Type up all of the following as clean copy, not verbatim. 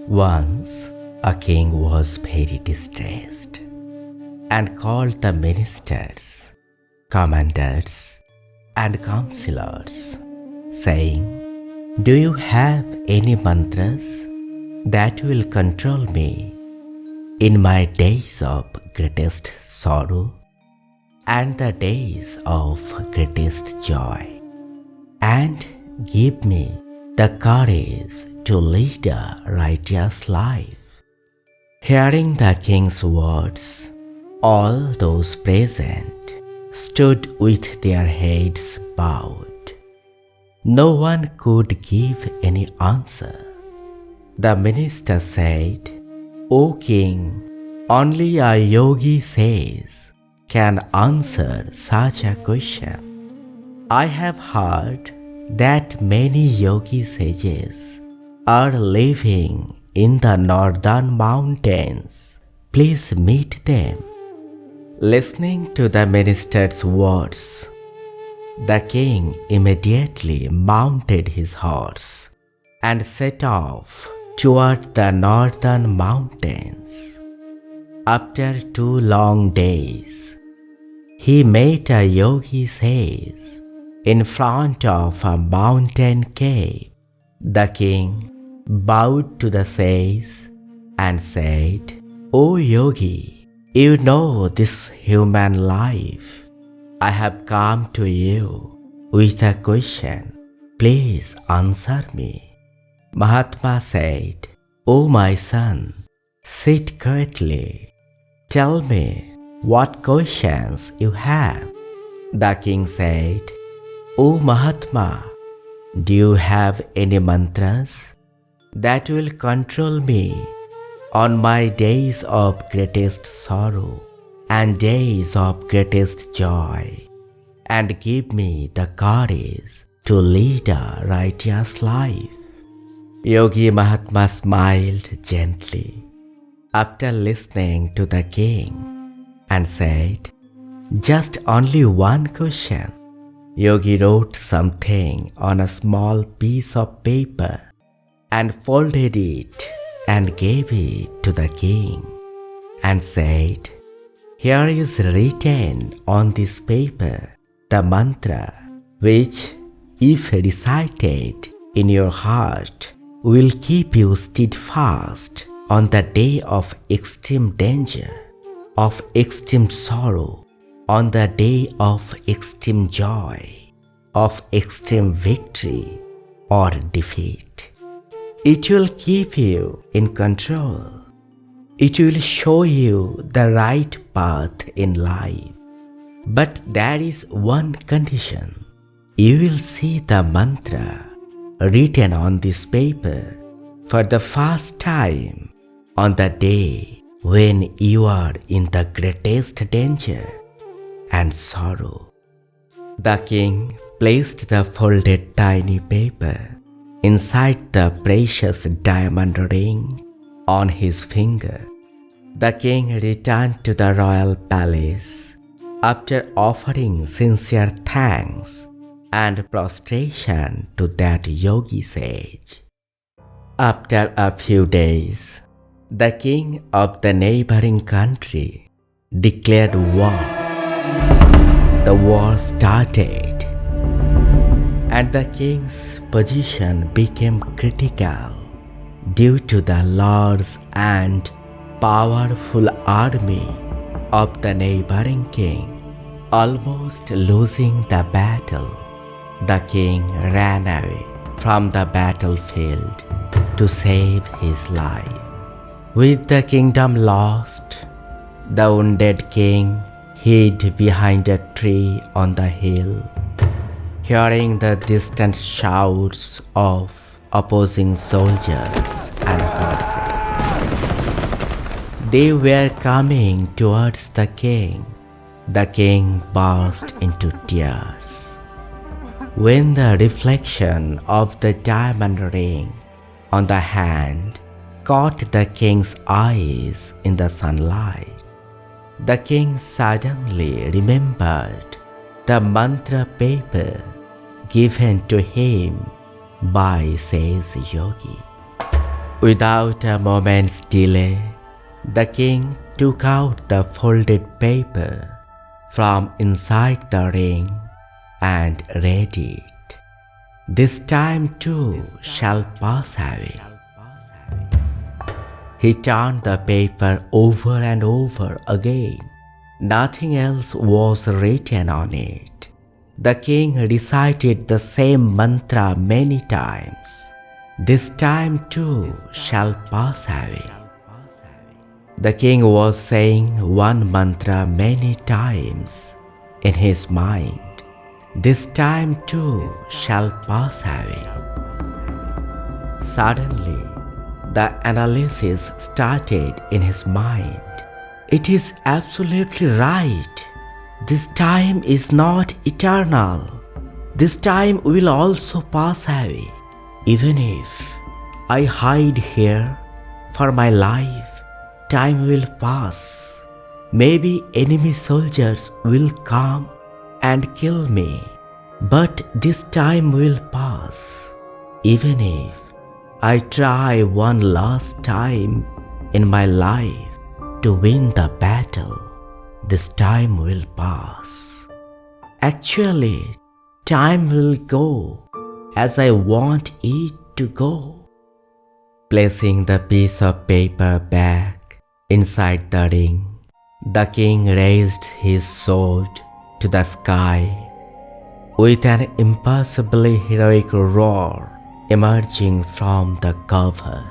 Once a king was very distressed and called the ministers, commanders, and counselors, saying, "Do you have any mantras that will control me in my days of greatest sorrow and the days of greatest joy, and give me the courage to lead a righteous life?" Hearing the king's words, all those present stood with their heads bowed. No one could give any answer. The minister said, "O king, only a yogi says can answer such a question. I have heard that many yogi sages are living in the northern mountains. Please meet them." Listening to the minister's words, the king immediately mounted his horse and set off toward the northern mountains. After 2 long days, he met a yogi sage in front of a mountain cave. The king bowed to the sage and said, "O yogi, you know this human life. I have come to you with a question. Please answer me." Mahatma said, "O my son, sit quietly. Tell me what questions you have." The king said, "O Mahatma, do you have any mantras that will control me on my days of greatest sorrow and days of greatest joy, and give me the courage to lead a righteous life?" Yogi Mahatma smiled gently after listening to the king and said, "Just only one question." Yogi wrote something on a small piece of paper and folded it and gave it to the king and said, "Here is written on this paper the mantra which, if recited in your heart, will keep you steadfast on the day of extreme danger, of extreme sorrow, on the day of extreme joy, of extreme victory or defeat. It will keep you in control. It will show you the right path in life. But there is one condition. You will see the mantra written on this paper for the first time on the day when you are in the greatest danger and sorrow." The king placed the folded tiny paper inside the precious diamond ring on his finger. The king returned to the royal palace after offering sincere thanks and prostration to that yogi sage. After a few days, the king of the neighboring country declared war. The war started, and the king's position became critical due to the large and powerful army of the neighboring king. Almost losing the battle, the king ran away from the battlefield to save his life. With the kingdom lost, the wounded king hid behind a tree on the hill, hearing the distant shouts of opposing soldiers and horses. They were coming towards the king. The king burst into tears when the reflection of the diamond ring on the hand caught the king's eyes in the sunlight. The king suddenly remembered the mantra paper given to him by sage yogi. Without a moment's delay, the king took out the folded paper from inside the ring and read it. This time too shall pass away. He turned the paper over and over again. Nothing else was written on it. The king recited the same mantra many times. This time too shall pass away. The king was saying one mantra many times in his mind. This time too shall pass away. Suddenly, the analysis started in his mind. It is absolutely right. This time is not eternal. This time will also pass away. Even if I hide here for my life, time will pass. Maybe enemy soldiers will come and kill me, but this time will pass. Even if I try one last time in my life to win the battle, this time will pass. Actually, time will go as I want it to go. Placing the piece of paper back inside the ring, the king raised his sword to the sky with an impossibly heroic roar emerging from the cover.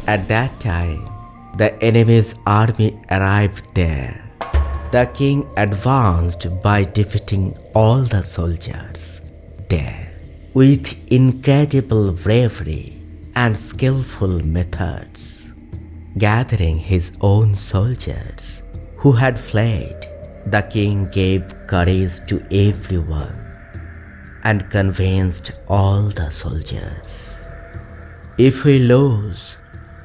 At that time, the enemy's army arrived there. The king advanced by defeating all the soldiers there with incredible bravery and skillful methods. Gathering his own soldiers who had fled, the king gave courage to everyone and convinced all the soldiers, if we lose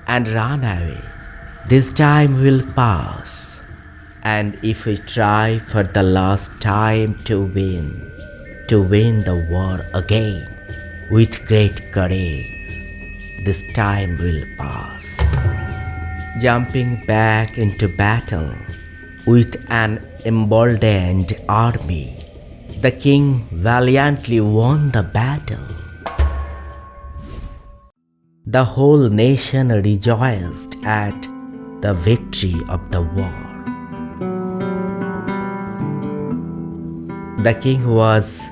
and run away, this time will pass. And if we try for the last time to win the war again with great courage, this time will pass. Jumping back into battle with an emboldened army, the king valiantly won the battle. The whole nation rejoiced at the victory of the war. The king was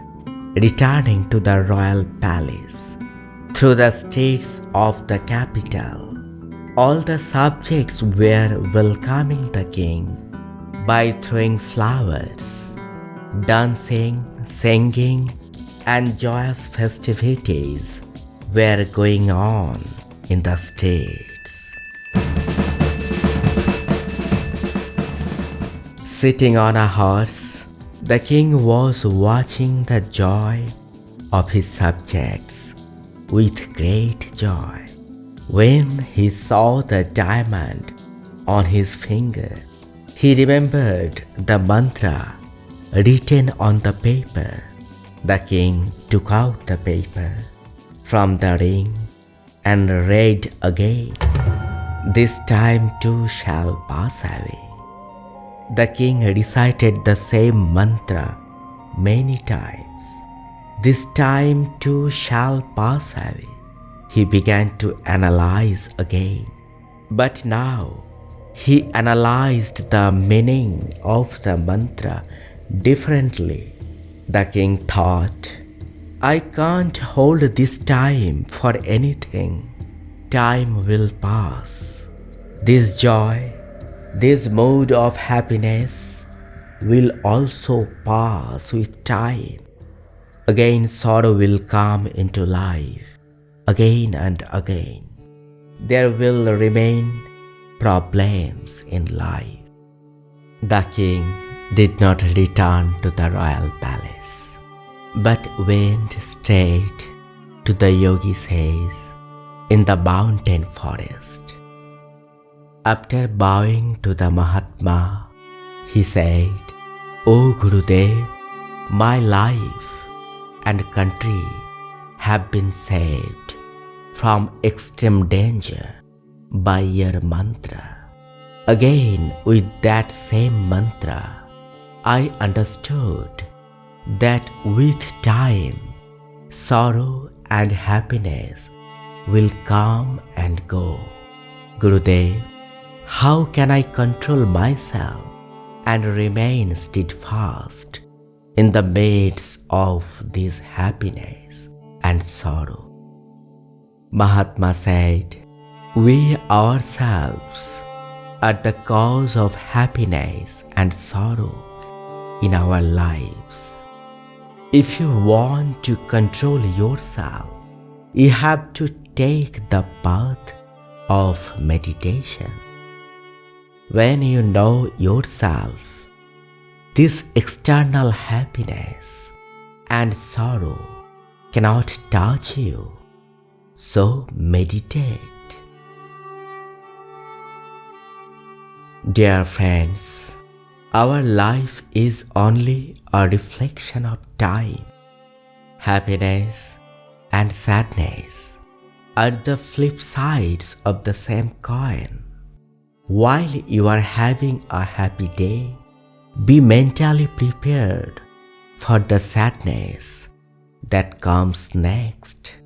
returning to the royal palace through the streets of the capital. All the subjects were welcoming the king by throwing flowers. Dancing, singing, and joyous festivities were going on in the streets. Sitting on a horse, the king was watching the joy of his subjects with great joy. When he saw the diamond on his finger, he remembered the mantra written on the paper. The king took out the paper from the ring and read again. This time too shall pass away. The king recited the same mantra many times. This time too shall pass away. He began to analyze again. But now he analyzed the meaning of the mantra differently. The king thought, I can't hold this time for anything. Time will pass. This joy, this mood of happiness will also pass with time. Again sorrow will come into life, again and again. There will remain problems in life. The king did not return to the royal palace, but went straight to the yogi's house in the mountain forest. After bowing to the Mahatma, he said, O Gurudev, my life and country have been saved from extreme danger by your mantra. Again, with that same mantra, I understood that with time, sorrow and happiness will come and go. Gurudev, how can I control myself and remain steadfast in the midst of this happiness and sorrow? Mahatma said, we ourselves are the cause of happiness and sorrow in our lives. If you want to control yourself, you have to take the path of meditation. When you know yourself, this external happiness and sorrow cannot touch you. So meditate. Dear friends, our life is only a reflection of time. Happiness and sadness are the flip sides of the same coin. While you are having a happy day, be mentally prepared for the sadness that comes next.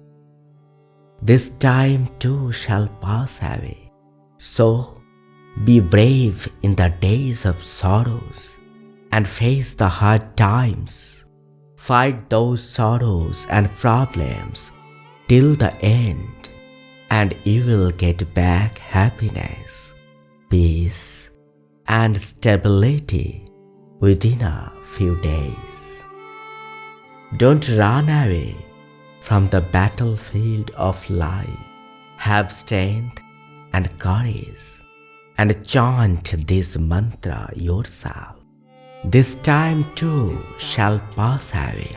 This time too shall pass away. So, be brave in the days of sorrows and face the hard times. Fight those sorrows and problems till the end, and you will get back happiness, peace, and stability within a few days. Don't run away from the battlefield of life. Have strength and courage and chant this mantra yourself. This time too shall pass away.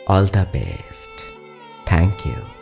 All the best. Thank you.